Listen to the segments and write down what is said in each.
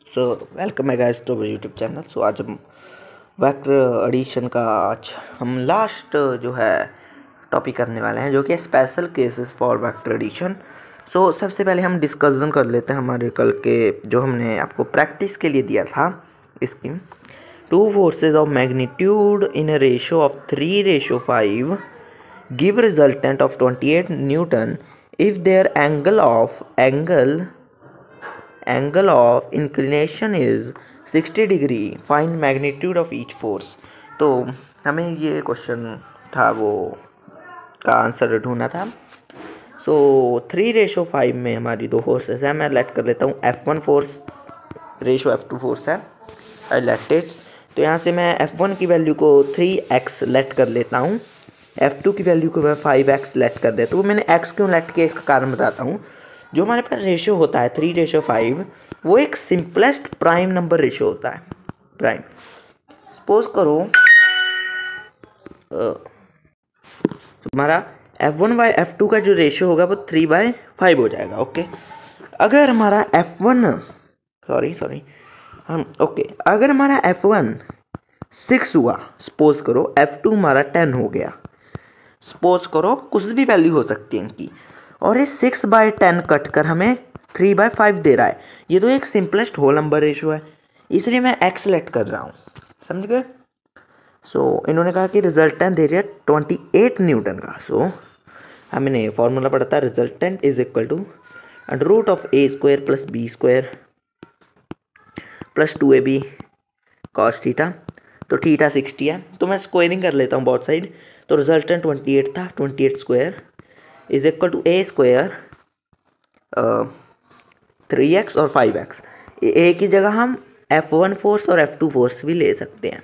So welcome है guys to YouTube channel. सो आज हम वेक्टर एडिशन का आज हम लास्ट जो है टॉपिक करने वाले हैं, जो कि special cases for vector addition. So सबसे पहले हम डिस्कशन कर लेते हैं हमारे कल के जो हमने आपको प्रैक्टिस के लिए दिया था इसकी। Two forces of magnitude in a ratio of 3:5 give resultant of 28 Newton if their angle of inclination is 60 degree. Find magnitude of each force. तो हमें ये क्वेश्चन था वो का आंसर ढूंढना था। सो 3:5 में हमारी दो फोर्सेस है। मैं लेट कर लेता हूँ F1 force ratio F2 force है। I let it. तो यहाँ से मैं F1 की वैल्यू को 3x लेट कर लेता हूँ, F2 की वैल्यू को मैं 5x लेट कर देता हूँ। मैंने x क्यों लेट किया इसका कारण बताता हूँ। जो हमारे पास रेशो होता है 3:5 वो एक सिंपलेस्ट प्राइम नंबर रेशो होता है। प्राइम सपोज करो हमारा F1/F2 का जो रेशो होगा वो 3/5 हो जाएगा। ओके, अगर हमारा अगर हमारा F1 6 हुआ, सपोज करो F2 हमारा 10 हो गया, सपोज करो कुछ भी वैल्यू हो सकती है इनकी, और ये 6/10 कट कर हमें 3/5 दे रहा है। ये तो एक सिंपलेस्ट होल नंबर रेशो है, इसलिए मैं x लेट कर रहा हूँ। समझ गए। सो इन्होंने कहा कि रिजल्टेंट दे रही है 28 न्यूटन का। सो हमने फॉर्मूला पढ़ा था, resultant is equal to √a² + b² + 2ab cos theta. तो थीटा 60 है, तो मैं स्क्वायरिंग कर लेता हूँ बहुत साइड। तो रिजल्टेंट 28 था, 28² is equal to a² 3x और 5x। ए की जगह हम F1 फोर्स और F2 फोर्स भी ले सकते हैं।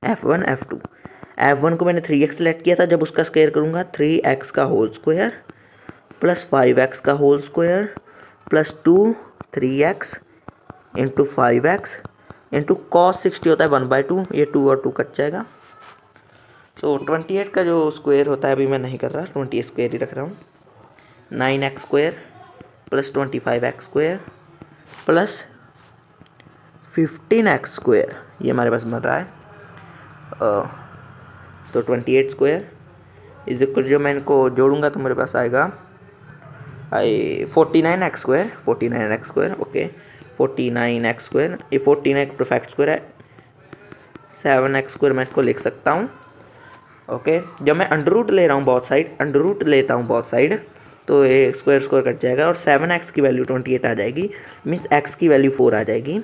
F1 F2 F1 को मैंने 3x सेलेक्ट किया था, जब उसका स्क्वायर करूँगा 3x का होल स्क्वायर + 5x का whole square + 2 3x into 5x into cos 60 होता है 1/2। ये 2 और 2 कट जाएगा। सो 28 का जो स्क्वायर होता है अभी मैं नहीं कर रहा, 20² ही रख रहा हूँ। 9x² + 25x² + 15x², ये हमारे पास बन रहा है। तो 28² इज इक्वल, जो मैं इनको जोड़ूंगा तो मेरे पास आएगा 49x²। ओके, 49x², ये 49 परफेक्ट स्क्वायर है। 7x² मैं इसको लिख सकता हूँ। ओके, जब मैं अंडर ले रहा हूँ बहुत साइड, तो ये स्क्वायर कट जाएगा और 7x की वैल्यू 28 आ जाएगी। मीन्स x की वैल्यू 4 आ जाएगी।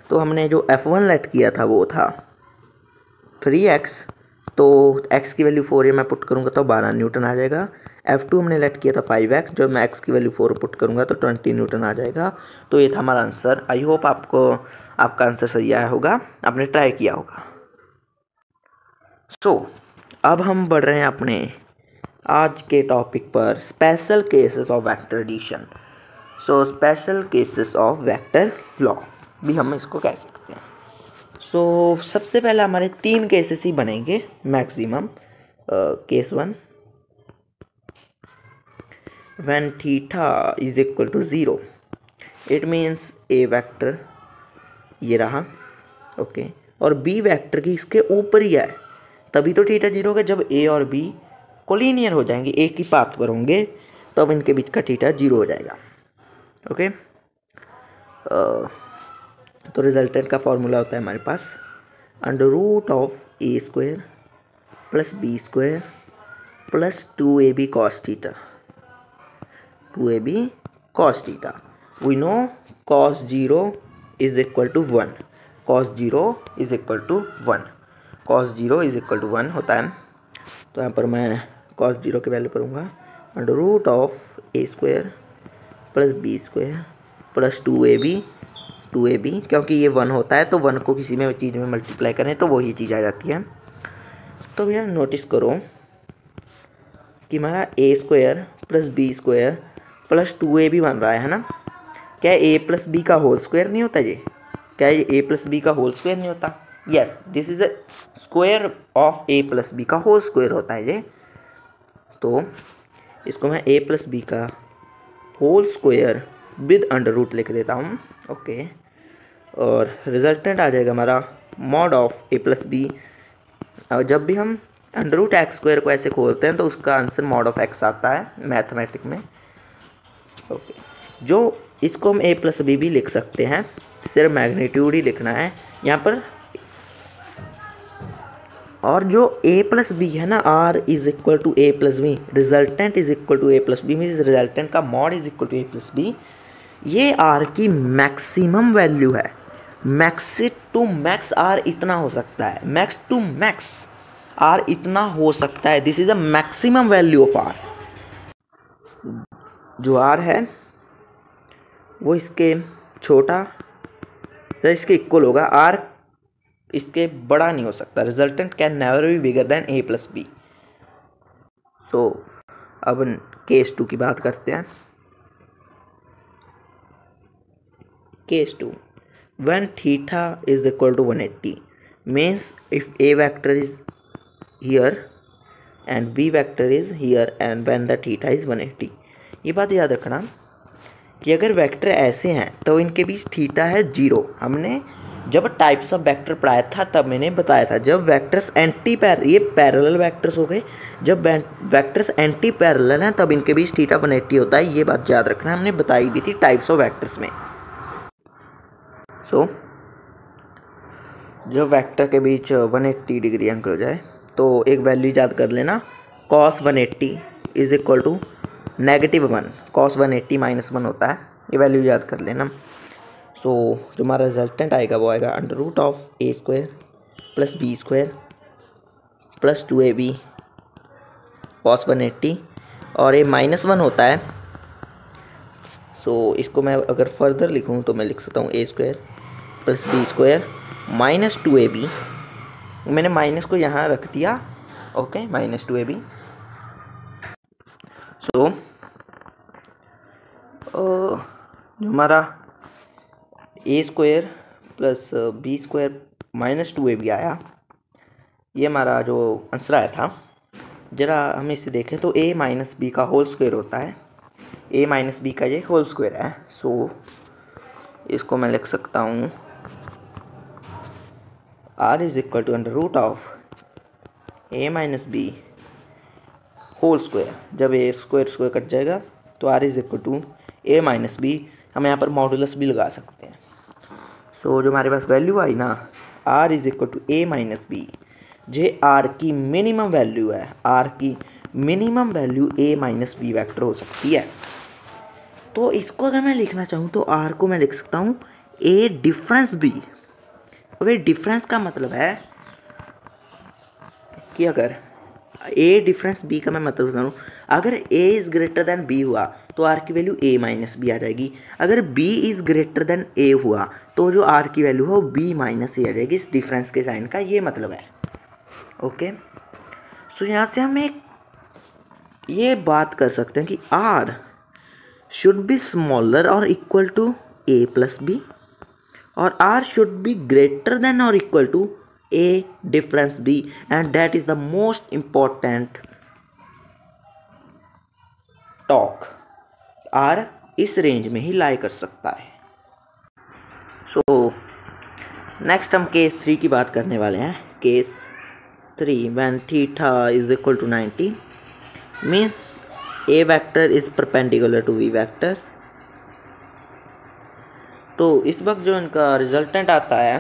तो हमने जो F1 लेट किया था वो था 3x, तो x की वैल्यू 4 मैं पुट करूँगा तो 12 न्यूटन आ जाएगा। F2 हमने लेट किया था 5x, जब मैं x की वैल्यू 4 पुट करूँगा तो 20 न्यूटन आ जाएगा। तो ये था हमारा आंसर। आई होप आपका आंसर सही आया होगा, आपने ट्राई किया होगा। सो अब हम बढ़ रहे हैं अपने आज के टॉपिक पर, special cases of vector addition. So special cases of vector law भी हम इसको कह सकते हैं। सो सबसे पहले हमारे 3 केसेस ही बनेंगे maximum. Case 1, when theta is equal to 0, it means A vector ये रहा, ओके, और बी वेक्टर की इसके ऊपर ही है, तभी तो थीटा 0 होगा। जब ए और बी कोलिनियर हो जाएंगे, एक ही पाथ पर होंगे, तब इनके बीच का थीटा 0 हो जाएगा। ओके, तो रिजल्टेंट का फॉर्मूला होता है हमारे पास √a² + b² + 2ab cos theta. 2ab cos theta. We know cos 0 is equal to 1। cos 0 is equal to 1 होता है। तो यहाँ पर मैं cos 0 की वैल्यू करूँगा √a² + b² + 2ab, क्योंकि ये 1 होता है तो 1 को किसी में चीज़ में मल्टीप्लाई करें तो वही चीज़ आ जाती है। तो भैया नोटिस करो कि हमारा a² + b² + 2ab बन रहा है ना। क्या a + b का होल स्क्वायर नहीं होता ये? क्या ये a + b का होल स्क्वायर नहीं होता? Yes, this is a square of a + b का होल स्क्वायर होता है ये। तो इसको मैं a + b का whole square with under root लिख देता हूँ। ओके, और रिजल्टेंट आ जाएगा हमारा mod of A plus B. और जब भी हम अंडर रूट एक्स स्क्वायर को ऐसे खोलते हैं तो उसका आंसर मॉड ऑफ एक्स आता है मैथमेटिक में। ओके, जो इसको हम ए प्लस बी भी लिख सकते हैं, सिर्फ मैग्नीट्यूड ही लिखना है यहाँ पर। और जो ए प्लस बी है ना, R is equal to A plus B, resultant is equal to A plus B, means resultant का mod is equal to A plus B. ये आर की मैक्सिमम वैल्यू है। मैक्स टू मैक्स आर इतना हो सकता है, मैक्स टू मैक्स आर इतना हो सकता है। This is a maximum value of R. जो आर है वो इसके छोटा तो इसके इक्वल होगा, आर इसके बड़ा नहीं हो सकता। Resultant can never be bigger than A plus B. So अब केस 2 की बात करते हैं। Case 2, when theta is equal to 180 means if a vector is here and b vector is here and when the theta is 180। ये बात याद रखना कि अगर वेक्टर ऐसे हैं तो इनके बीच थीटा है 0। हमने जब टाइप्स ऑफ वेक्टर पढ़ाया था तब मैंने बताया था, जब वेक्टर्स ये पैरेलल वेक्टर्स हो गए, जब वेक्टर्स एंटी पैरेलल हैं तब इनके बीच थीटा 180 होता है। ये बात याद रखना, हमने बताई भी थी टाइप्स ऑफ वेक्टर्स में। सो जब वेक्टर के बीच 180 डिग्री एंगल हो जाए तो एक वैल्यू याद कर लेना, cos 180 is equal to -1। cos 180 -1 होता है, ये वैल्यू याद कर लेना। सो जो हमारा रिजल्टेंट आएगा वो आएगा under root of A square plus B square plus 2ab cos 180, और ये -1 होता है। सो इसको मैं अगर फर्दर लिखूँ तो मैं लिख सकता हूँ A square plus B square minus 2ab। मैंने माइनस को यहाँ रख दिया, ओके, -2ab। सो जो हमारा A square plus B square -2ab आया, ये हमारा जो आंसर आया था, ज़रा हम इसे देखें तो a माइनस बी का होल स्क्वायर होता है। a माइनस बी का ये होल स्क्वायर है। सो इसको मैं लिख सकता हूँ r is equal to under root of a minus B whole square. जब a स्क्वायर कट जाएगा तो r is equal to a minus B. हम यहाँ पर मॉडुलस भी लगा सकते हैं। सो जो हमारे पास वैल्यू आई ना, r is equal to a minus B, जे r की मिनिमम वैल्यू है। r की minimum value a minus B vector हो सकती है। तो इसको अगर मैं लिखना चाहूँ तो r को मैं लिख सकता हूँ a डिफरेंस b। अब ये डिफरेंस का मतलब है कि अगर a डिफरेंस b का मैं मतलब बताऊँ, अगर a is greater than b हुआ तो r की वैल्यू a माइनस बी आ जाएगी। अगर b is greater than a हुआ तो जो r की वैल्यू है वो b माइनस a आ जाएगी। इस डिफरेंस के साइन का ये मतलब है। ओके, सो यहाँ से हम एक ये बात कर सकते हैं कि r शुड बी स्मॉलर और equal to a plus B, और r should be greater than और equal to a difference b, and that is the most important talk. r इस रेंज में ही लाई कर सकता है। सो नेक्स्ट हम केस 3 की बात करने वाले हैं। Case 3, when theta is equal to 90 means a vector is perpendicular to v vector। तो इस वक्त जो इनका रिजल्टेंट आता है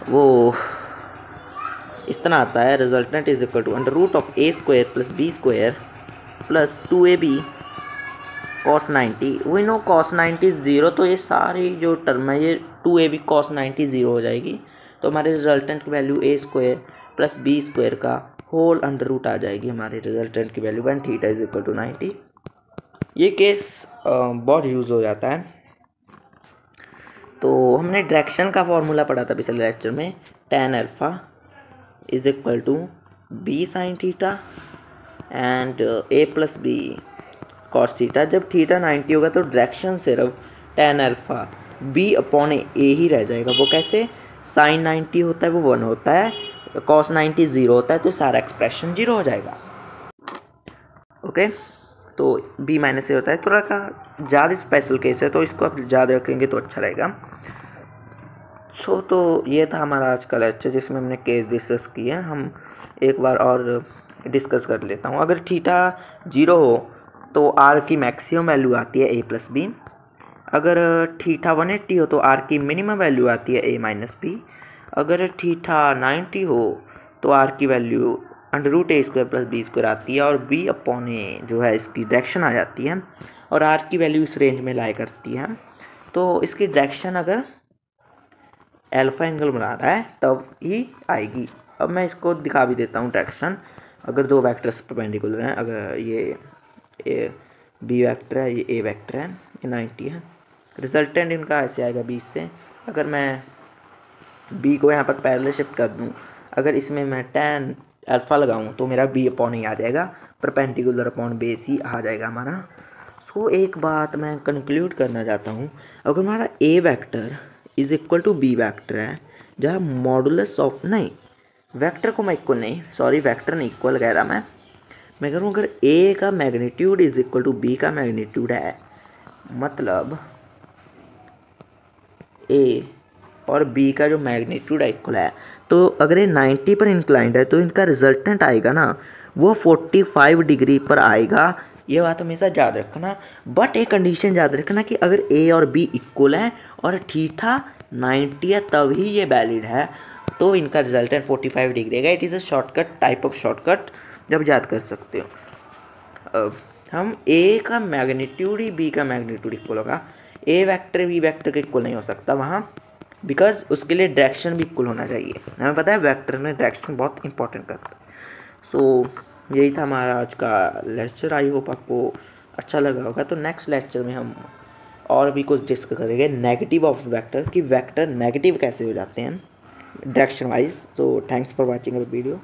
वो इस तरह आता है, resultant is equal to under root of a square plus b square plus 2ab cos 90। We know cos 90 is 0, तो ये सारी जो टर्म है ये 2ab cos 90 0 हो जाएगी। तो हमारे रिजल्टेंट की value a square plus B square का होल अंडर रूट आ जाएगी हमारे रिजल्टेंट की value when theta is equal to 90। ये केस बहुत यूज़ हो जाता है। तो हमने डायरेक्शन का फॉर्मूला पढ़ा था पिछले लेक्चर में, tan alpha is equal to B sine theta and a plus B cos theta. जब थीटा 90 होगा तो डायरेक्शन सिर्फ tan alpha b upon a ही रह जाएगा। वो कैसे, साइन 90 होता है वो 1 होता है, cos 90 0 होता है, तो सारा एक्सप्रेशन 0 हो जाएगा। ओके, तो बी माइनस ए होता है। थोड़ा का ज़्यादा स्पेशल केस है तो इसको आप ज़्यादा रखेंगे तो अच्छा रहेगा। तो ये था हमारा आज का लेक्चर जिसमें हमने केस डिस्कस किए। हम एक बार और डिस्कस कर लेता हूँ। अगर थीटा 0 हो तो आर की मैक्सिमम वैल्यू आती है ए प्लस बी। अगर थीटा 180 हो तो आर की मिनिमम वैल्यू आती है ए माइनस बी। अगर थीटा 90 हो तो आर की वैल्यू √a² + b² आती है और b अपॉन ए जो है इसकी डायरेक्शन आ जाती है और आर की वैल्यू इस रेंज में लाई करती है। तो इसकी डायरेक्शन अगर अल्फा एंगल बना रहा है तब ही आएगी। अब मैं इसको दिखा भी देता हूँ डायरेक्शन। अगर दो वेक्टर्स परपेंडिकुलर हैं, अगर ये बी वेक्टर है, ये ए वेक्टर है, ये 90 है, रिजल्टेंट इनका ऐसे आएगा 20 से। अगर मैं बी को यहाँ पर पैरेलल शिफ्ट कर दूँ, अगर इसमें मैं tan अल्फ़ा लगाऊँ तो मेरा बी अपॉन ए आ जाएगा, परपेंडिकुलर अपॉन बेस ही आ जाएगा हमारा। सो एक बात मैं कंक्लूड करना चाहता हूँ, अगर हमारा A vector is equal to B vector है जहाँ मॉडुलस ऑफ नहीं वेक्टर को मैं इक्वल नहीं सॉरी वेक्टर नहीं इक्वल कह रहा मैं करूँ, अगर ए का magnitude is equal to B का मैग्नीट्यूड है, मतलब ए और बी का जो मैग्नीट्यूड इक्वल है, तो अगर ये 90 पर इंक्लाइंड है तो इनका रिजल्टेंट आएगा ना वो 45 डिग्री पर आएगा। ये बात हमेशा याद रखना। बट एक कंडीशन याद रखना कि अगर ए और बी इक्वल हैं और थीटा 90 है तभी ये वैलिड है, तो इनका रिजल्टेंट 45 डिग्री आएगा। It is a shortcut type of shortcut जब याद कर सकते हो। अब हम ए का मैग्नीट्यूड ही बी का मैग्नीट्यूड इक्वल होगा, ए वेक्टर बी वेक्टर के इक्वल नहीं हो सकता वहाँ, बिकॉज उसके लिए डायरेक्शन भी इक्वल होना चाहिए। हमें पता है वेक्टर में डायरेक्शन बहुत इंपॉर्टेंट करता है। सो यही था हमारा आज का लेक्चर। आई होप आपको अच्छा लगा होगा। तो नेक्स्ट लेक्चर में हम और भी कुछ डिस्कस करेंगे नेगेटिव ऑफ वेक्टर, कि वेक्टर नेगेटिव कैसे हो जाते हैं direction wise. So thanks for watching our video.